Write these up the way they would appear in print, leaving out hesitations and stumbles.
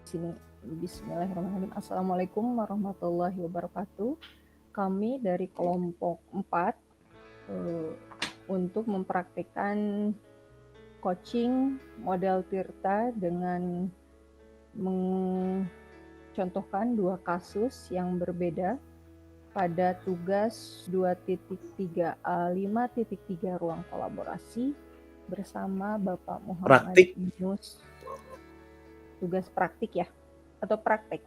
Sini. Bismillahirrahmanirrahim. Assalamualaikum warahmatullahi wabarakatuh. Kami dari kelompok 4 untuk mempraktikkan coaching model Tirta dengan mencontohkan 2 kasus yang berbeda pada tugas 2.3A 5.3 ruang kolaborasi bersama Bapak Muhammad Praktik. Yunus. Tugas praktik ya? Atau praktek?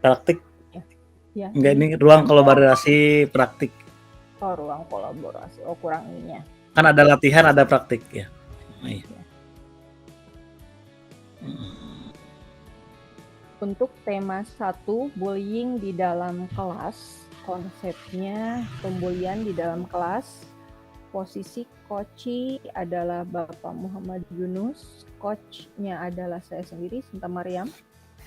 Praktik. Ya, Enggak, ini ruang kolaborasi praktik. Oh, ruang kolaborasi. Oh, kurang ininya. Kan ada latihan, ada praktik ya. Iya. Untuk tema 1, bullying di dalam kelas. Konsepnya pembulian di dalam kelas. Posisi coach adalah Bapak Muhammad Yunus, coachnya adalah saya sendiri, Sinta Mariam,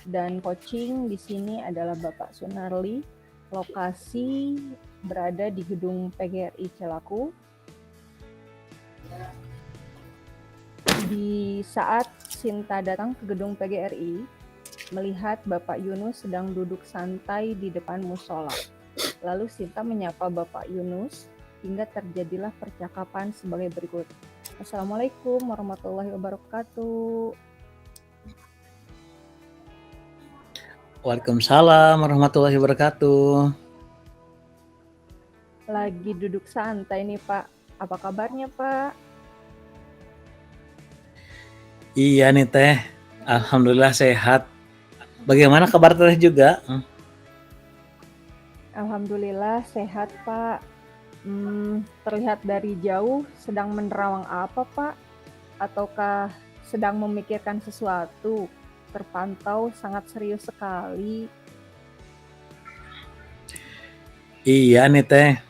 dan coaching di sini adalah Bapak Sunarli. Lokasi berada di gedung PGRI Celaku. Di saat Sinta datang ke gedung PGRI, melihat Bapak Yunus sedang duduk santai di depan musola. Lalu Sinta menyapa Bapak Yunus, hingga terjadilah percakapan sebagai berikut. Assalamualaikum warahmatullahi wabarakatuh. Waalaikumsalam warahmatullahi wabarakatuh. Lagi duduk santai nih Pak. Apa kabarnya Pak? Iya nih Teh, alhamdulillah sehat. Bagaimana kabar Teh juga? Alhamdulillah sehat Pak. Terlihat dari jauh sedang menerawang apa Pak? Ataukah sedang memikirkan sesuatu? Terpantau sangat serius sekali. Iya nih Teh,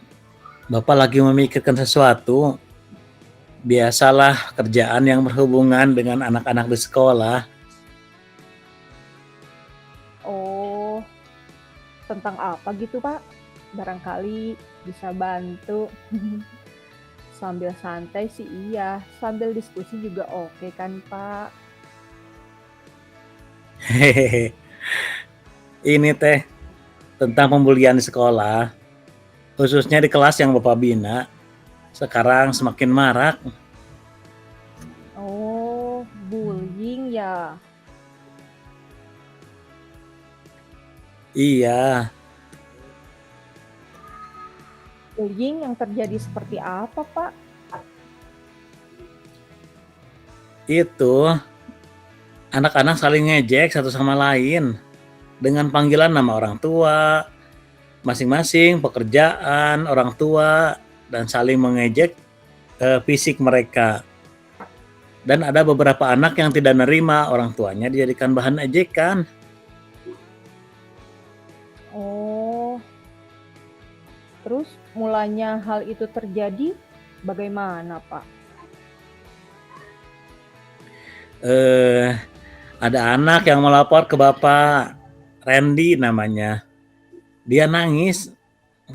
Bapak lagi memikirkan sesuatu. Biasalah kerjaan yang berhubungan dengan anak-anak di sekolah. Oh, tentang apa gitu Pak? Barangkali bisa bantu. Sambil santai sih iya, sambil diskusi juga oke kan Pak? Hehehe. Ini Teh, tentang pembulian di sekolah, khususnya di kelas yang Bapak bina, sekarang semakin marak. Oh, bullying ya. Iya, Bullying yang terjadi seperti apa Pak? itu anak-anak saling ngejek satu sama lain dengan panggilan nama orang tua, masing-masing pekerjaan orang tua, dan saling mengejek fisik mereka. Dan ada beberapa anak yang tidak nerima orang tuanya dijadikan bahan ejekan. Oh, terus mulanya hal itu terjadi bagaimana Pak? Ada anak yang melapor ke bapak, Randy namanya. Dia nangis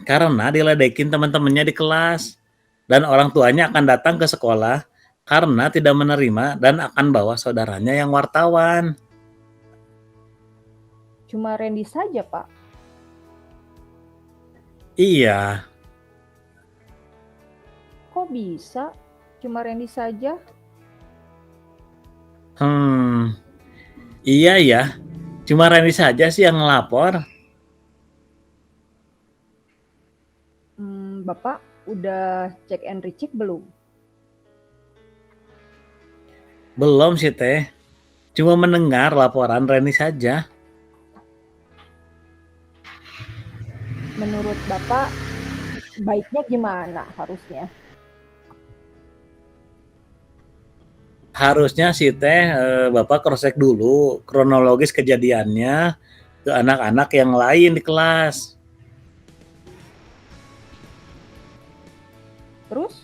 karena diledekin teman-temannya di kelas. Dan orang tuanya akan datang ke sekolah karena tidak menerima dan akan bawa saudaranya yang wartawan. Cuma Randy saja Pak? Iya. Kok bisa? Cuma Randy saja? Iya ya. Cuma Randy saja sih yang ngelapor. Bapak udah cek and recheck belum? Belum sih Teh. Cuma mendengar laporan Randy saja. Menurut Bapak baiknya gimana harusnya? Harusnya sih Teh Bapak cross-check dulu kronologis kejadiannya ke anak-anak yang lain di kelas. Terus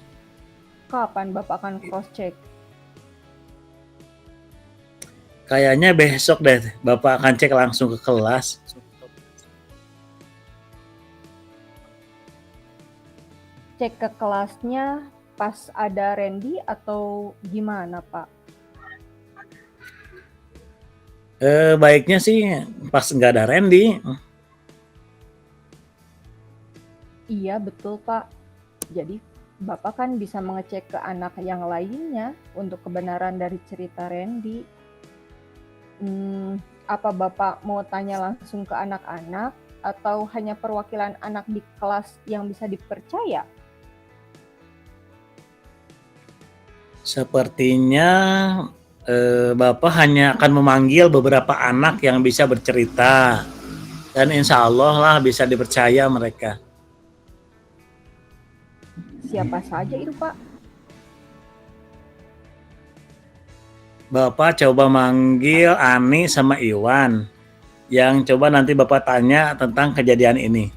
kapan Bapak akan cross check? Kayaknya besok deh Bapak akan cek langsung ke kelas. Cek ke kelasnya pas ada Randy atau gimana Pak? Baiknya sih pas nggak ada Randy. Iya, betul, Pak. Jadi, Bapak kan bisa mengecek ke anak yang lainnya untuk kebenaran dari cerita Randy. Apa Bapak mau tanya langsung ke anak-anak atau hanya perwakilan anak di kelas yang bisa dipercaya? Sepertinya Bapak hanya akan memanggil beberapa anak yang bisa bercerita. Dan insya Allah lah bisa dipercaya mereka. Siapa saja itu, Pak? Bapak coba manggil Ani sama Iwan. Yang coba nanti Bapak tanya tentang kejadian ini.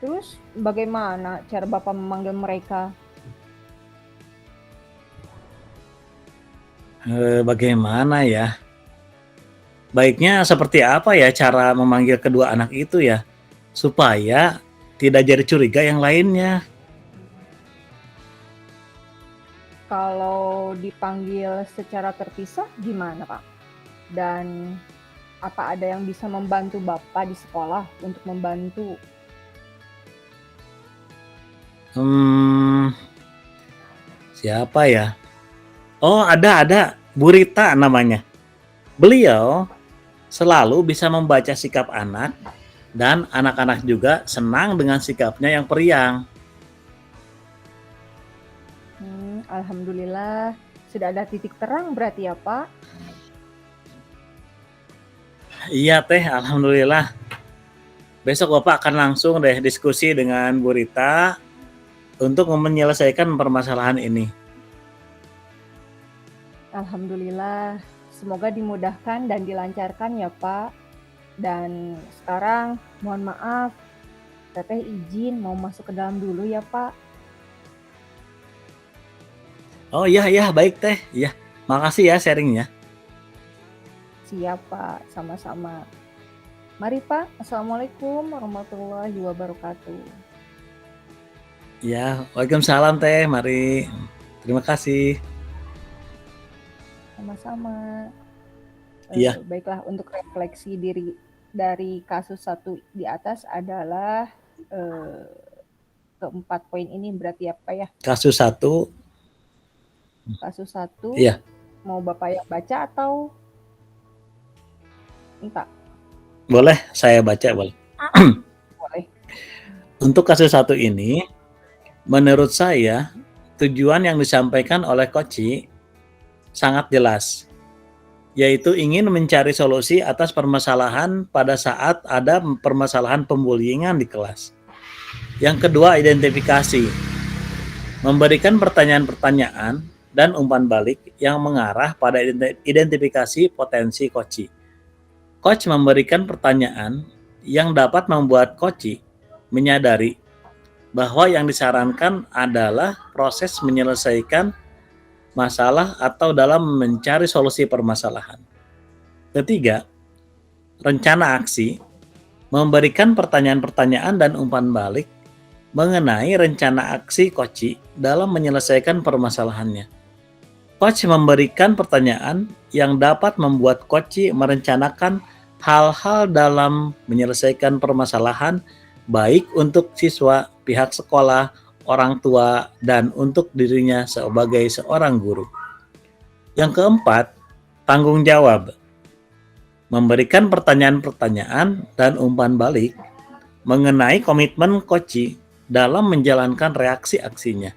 Terus bagaimana cara Bapak memanggil mereka? Bagaimana ya? Baiknya seperti apa ya cara memanggil kedua anak itu ya? Supaya tidak jadi curiga yang lainnya. Kalau dipanggil secara terpisah gimana, Pak? Dan apa ada yang bisa membantu Bapak di sekolah untuk membantu? Siapa ya? Oh, ada. Bu Rita namanya. Beliau selalu bisa membaca sikap anak dan anak-anak juga senang dengan sikapnya yang periang. Alhamdulillah, sudah ada titik terang berarti ya, Pak? Iya teh, alhamdulillah. Besok Bapak akan langsung deh diskusi dengan Bu Rita untuk menyelesaikan permasalahan ini. Alhamdulillah, semoga dimudahkan dan dilancarkan ya, Pak. Dan sekarang mohon maaf, Teteh izin mau masuk ke dalam dulu ya, Pak. Oh iya, baik teh. Iya, makasih ya sharingnya. Siap, Pak, sama-sama. Mari, Pak. Assalamualaikum warahmatullahi wabarakatuh. Ya, waalaikumsalam teh. Mari. Terima kasih. Sama-sama. Iya. Baiklah, untuk refleksi diri dari kasus 1 di atas adalah keempat poin ini berarti apa ya? Kasus 1. Kasus 1. Iya. Mau Bapak yang baca atau minta? Boleh, saya baca boleh. Boleh. Untuk kasus 1 ini, menurut saya tujuan yang disampaikan oleh Koci sangat jelas, yaitu ingin mencari solusi atas permasalahan pada saat ada permasalahan pembullyingan di kelas. Yang kedua, identifikasi, memberikan pertanyaan-pertanyaan dan umpan balik yang mengarah pada identifikasi potensi Koci. Coach memberikan pertanyaan yang dapat membuat Koci menyadari bahwa yang disarankan adalah proses menyelesaikan masalah atau dalam mencari solusi permasalahan. Ketiga, rencana aksi, memberikan pertanyaan-pertanyaan dan umpan balik mengenai rencana aksi Koci dalam menyelesaikan permasalahannya. Coach memberikan pertanyaan yang dapat membuat Koci merencanakan hal-hal dalam menyelesaikan permasalahan, baik untuk siswa, pihak sekolah, orang tua, dan untuk dirinya sebagai seorang guru. Yang keempat, tanggung jawab. Memberikan pertanyaan-pertanyaan dan umpan balik mengenai komitmen Koci dalam menjalankan reaksi aksinya.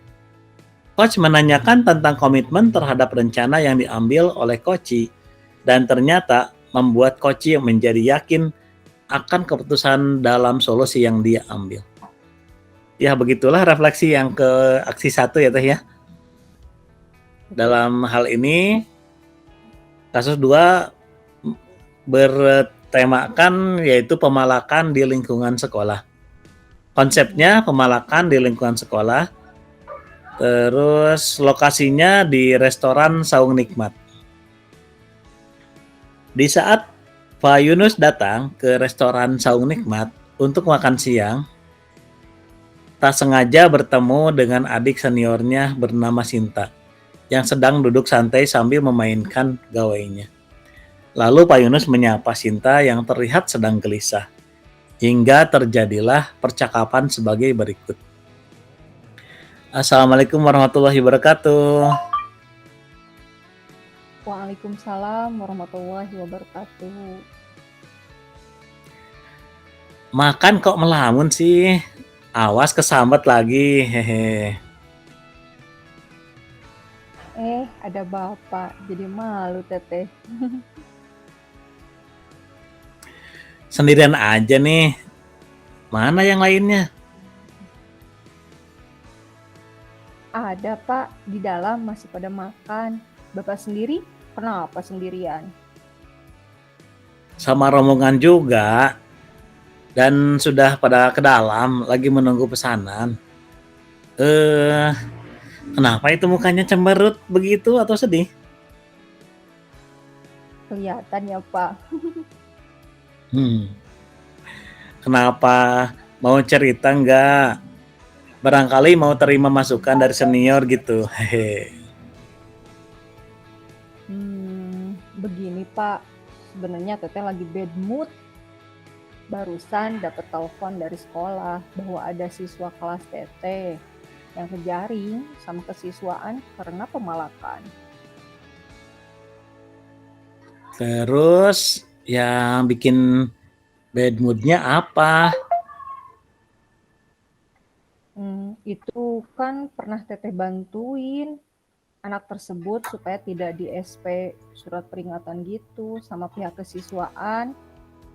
Coach menanyakan tentang komitmen terhadap rencana yang diambil oleh Koci dan ternyata membuat Koci menjadi yakin akan keputusan dalam solusi yang dia ambil. Ya, begitulah refleksi yang ke aksi 1 ya teh ya. Dalam hal ini kasus 2 bertemakan yaitu pemalakan di lingkungan sekolah. Konsepnya pemalakan di lingkungan sekolah. Terus lokasinya di restoran Saung Nikmat. Di saat Pak Yunus datang ke restoran Saung Nikmat untuk makan siang, tak sengaja bertemu dengan adik seniornya bernama Sinta yang sedang duduk santai sambil memainkan gawainya. Lalu Pak Yunus menyapa Sinta yang terlihat sedang gelisah. Hingga terjadilah percakapan sebagai berikut. Assalamualaikum warahmatullahi wabarakatuh. Waalaikumsalam warahmatullahi wabarakatuh. Makan kok melamun sih? Awas kesambet lagi, hehe. Ada bapak, jadi malu Teteh. Sendirian aja nih. Mana yang lainnya? Ada Pak, di dalam masih pada makan. Bapak sendiri, kenapa sendirian? Sama rombongan juga. Dan sudah pada ke dalam, lagi menunggu pesanan. Kenapa itu mukanya cemberut begitu atau sedih? Kelihatan ya Pak. Kenapa? Mau cerita nggak? Barangkali mau terima masukan dari senior gitu. Hehe. Begini Pak, sebenarnya Teteh lagi bad mood. Barusan dapat telepon dari sekolah bahwa ada siswa kelas Teteh yang kejaring sama kesiswaan karena pemalakan. Terus yang bikin bad moodnya apa? Itu kan pernah Teteh bantuin anak tersebut supaya tidak di SP surat peringatan gitu sama pihak kesiswaan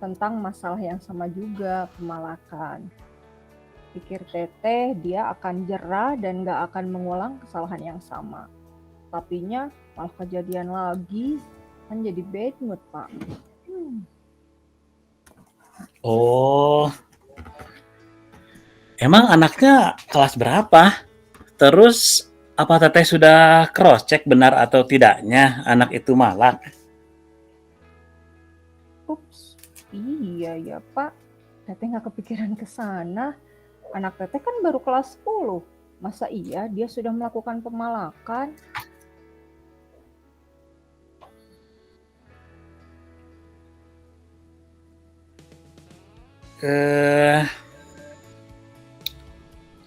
tentang masalah yang sama juga, pemalakan. Pikir Teteh dia akan jerah dan gak akan mengulang kesalahan yang sama. Tapinya malah kejadian lagi, kan jadi bad mood Pak. Oh, emang anaknya kelas berapa? Terus apa Teteh sudah cross check benar atau tidaknya anak itu malak? Ups, iya ya Pak. Teteh gak kepikiran ke sana. Anak Teteh kan baru kelas 10. Masa iya dia sudah melakukan pemalakan?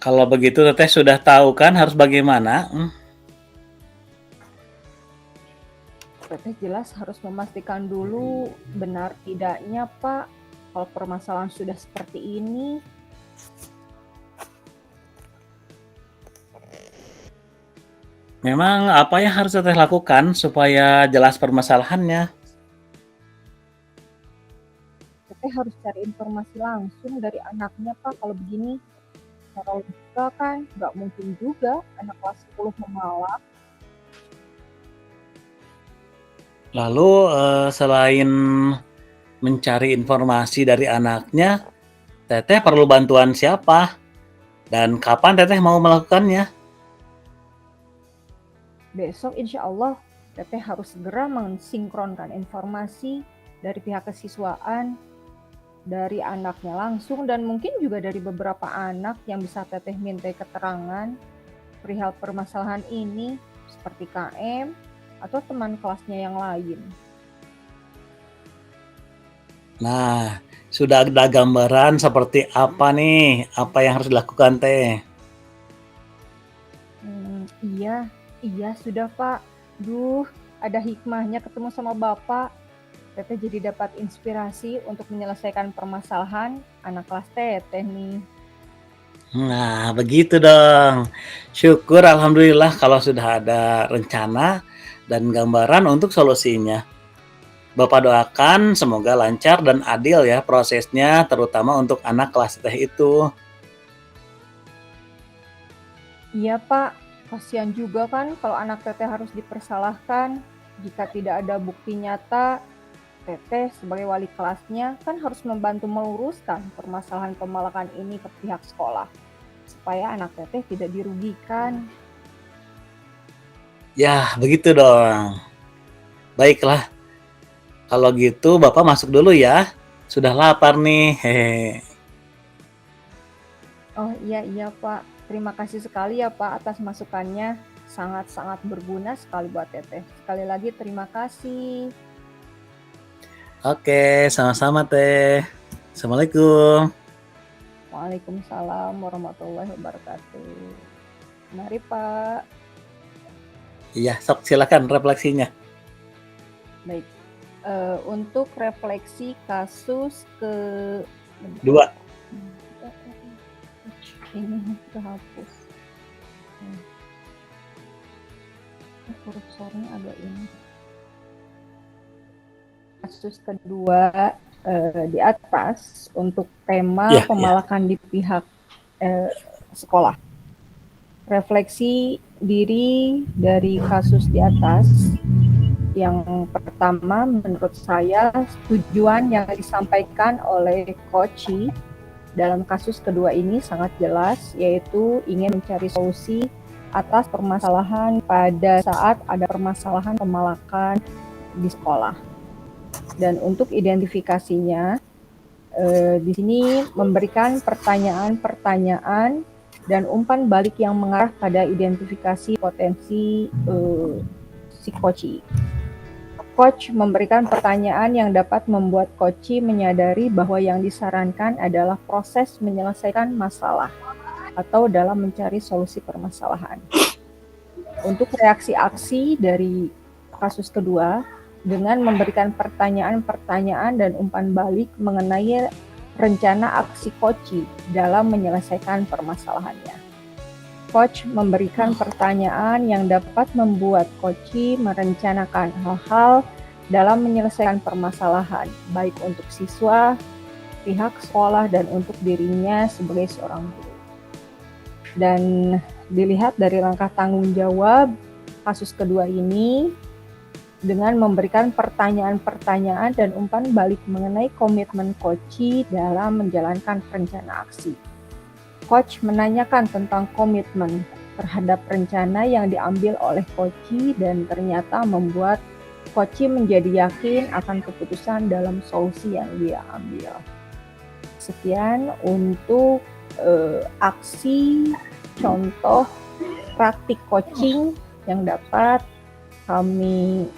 Kalau begitu Teteh sudah tahu kan harus bagaimana? Teteh jelas harus memastikan dulu benar tidaknya Pak. Kalau permasalahan sudah seperti ini. Memang apa yang harus Teteh lakukan supaya jelas permasalahannya? Teteh harus cari informasi langsung dari anaknya Pak kalau begini. Kalau logika kan nggak mungkin juga anak kelas 10 memalak. Lalu selain mencari informasi dari anaknya, Teteh perlu bantuan siapa? Dan kapan Teteh mau melakukannya? Besok insya Allah Teteh harus segera mensinkronkan informasi dari pihak kesiswaan, dari anaknya langsung, dan mungkin juga dari beberapa anak yang bisa Teteh minta keterangan perihal permasalahan ini, seperti KM atau teman kelasnya yang lain. Nah, sudah ada gambaran seperti apa nih? Apa yang harus dilakukan Teh? Iya sudah Pak. Duh, ada hikmahnya ketemu sama Bapak. Teteh jadi dapat inspirasi untuk menyelesaikan permasalahan anak kelas Teteh nih. Nah, begitu dong. Syukur alhamdulillah kalau sudah ada rencana dan gambaran untuk solusinya. Bapak doakan semoga lancar dan adil ya prosesnya, terutama untuk anak kelas Teteh itu. Iya Pak, kasihan juga kan kalau anak Teteh harus dipersalahkan. Jika tidak ada bukti nyata, Teteh sebagai wali kelasnya kan harus membantu meluruskan permasalahan pemalakan ini ke pihak sekolah. Supaya anak Teteh tidak dirugikan. Ya, begitu dong. Baiklah. Kalau gitu Bapak masuk dulu ya. Sudah lapar nih. Hehe. Oh iya Pak, terima kasih sekali ya Pak atas masukannya. sangat-sangat berguna sekali buat Teteh. Sekali lagi terima kasih. Oke, sama-sama Teh. Assalamualaikum. Waalaikumsalam warahmatullahi wabarakatuh. Mari Pak. Iya, sok silakan refleksinya. Baik. Untuk refleksi kasus Dua. ini kehapus. Kursornya agak ini. Kasus kedua di atas untuk tema pemalakan di pihak sekolah. Refleksi diri dari kasus di atas. Yang pertama, menurut saya tujuan yang disampaikan oleh Koci dalam kasus kedua ini sangat jelas, yaitu ingin mencari solusi atas permasalahan pada saat ada permasalahan pemalakan di sekolah. Dan untuk identifikasinya, di sini memberikan pertanyaan-pertanyaan dan umpan balik yang mengarah pada identifikasi potensi si Koci. Coach memberikan pertanyaan yang dapat membuat Koci menyadari bahwa yang disarankan adalah proses menyelesaikan masalah atau dalam mencari solusi permasalahan. Untuk reaksi aksi dari kasus kedua, dengan memberikan pertanyaan-pertanyaan dan umpan balik mengenai rencana aksi Koci dalam menyelesaikan permasalahannya. Coach memberikan pertanyaan yang dapat membuat Koci merencanakan hal-hal dalam menyelesaikan permasalahan, baik untuk siswa, pihak sekolah, dan untuk dirinya sebagai seorang guru. Dan dilihat dari langkah tanggung jawab kasus kedua ini, dengan memberikan pertanyaan-pertanyaan dan umpan balik mengenai komitmen Koci dalam menjalankan rencana aksi. Coach menanyakan tentang komitmen terhadap rencana yang diambil oleh Koci dan ternyata membuat Koci menjadi yakin akan keputusan dalam solusi yang dia ambil. Sekian untuk aksi contoh praktik coaching yang dapat kami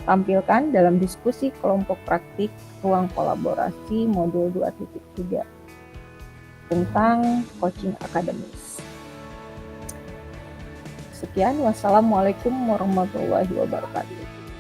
tampilkan dalam diskusi kelompok praktik ruang kolaborasi modul 2.3 tentang coaching akademis. Sekian, wassalamualaikum warahmatullahi wabarakatuh.